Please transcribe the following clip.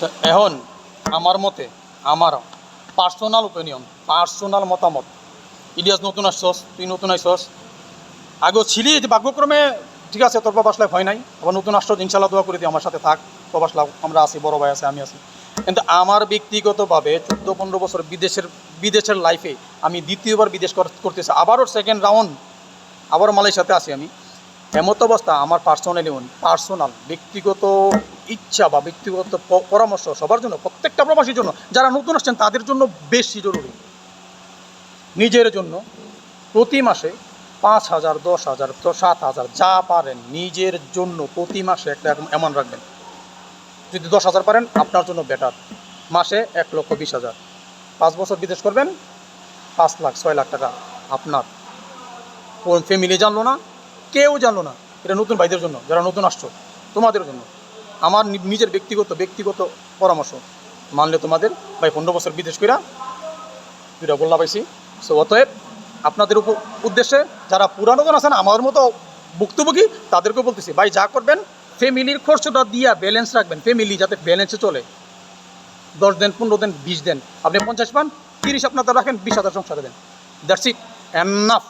তো এখন আমার মতে, আমার পার্সোনাল ওপিনিয়ন, পার্সোনাল মতামত, ইলিয়াস নতুন আসছস, তুই নতুন আইসস, আগেও ছিলি, যে ভাগ্যক্রমে ঠিক আছে তোর প্রবাস লাইফ হয় নাই, আবার নতুন আসছস, ইনশাল্লাহ দোয়া করে দিই আমার সাথে থাক, প্রবাস লাভ আমরা আছি, বড় ভাই আছে, আমি আছি। কিন্তু আমার ব্যক্তিগতভাবে 14-15 বছর বিদেশের লাইফে আমি দ্বিতীয়বার বিদেশ করতেছি, আবারও সেকেন্ড রাউন্ড, আবারও মালয়েশিয়াতে আছি আমি। এমত অবস্থা আমার পার্সোনাল ব্যক্তিগত ইচ্ছা বা ব্যক্তিগত পরামর্শ সবার জন্য, প্রত্যেকটা প্রবাসীর জন্য, যারা নতুন আসছেন তাদের জন্য বেশি জরুরি। নিজের জন্য প্রতি মাসে 5,000, 10,000, 7,000 যা পারেন নিজের জন্য প্রতি মাসে একটা অ্যামাউন্ট রাখবেন। যদি 10,000 পারেন আপনার জন্য বেটার। মাসে 1,20,000, 5 বছর বিদেশ করবেন, 5 লাখ 6 লাখ টাকা আপনার। কোন ফ্যামিলি জানলো না, কেউ জানলো না, এটা নতুন ভাইদের জন্য, যারা নতুন আসছো তোমাদের জন্য। আমার নিজের ব্যক্তিগত পরামর্শ মানলে তোমাদের ভাই 15 বছর বিদেশ কইরা দুইটা গোল্লা পাইছি। সো অতএব আপনাদের উদ্দেশ্যে যারা পুরানো আছেন আমার মতো ভুক্তভোগী, তাদেরকেও বলতেছি ভাই যা করবেন ফ্যামিলির খরচটা দিয়া ব্যালেন্স রাখবেন, ফ্যামিলি যাতে ব্যালেন্সে চলে। 10 দিন, 15 দিন, 20 দিন, আপনি 50 পান, 30 আপনাদের রাখেন, 20,000 সংসারে দেন। That's it, enough.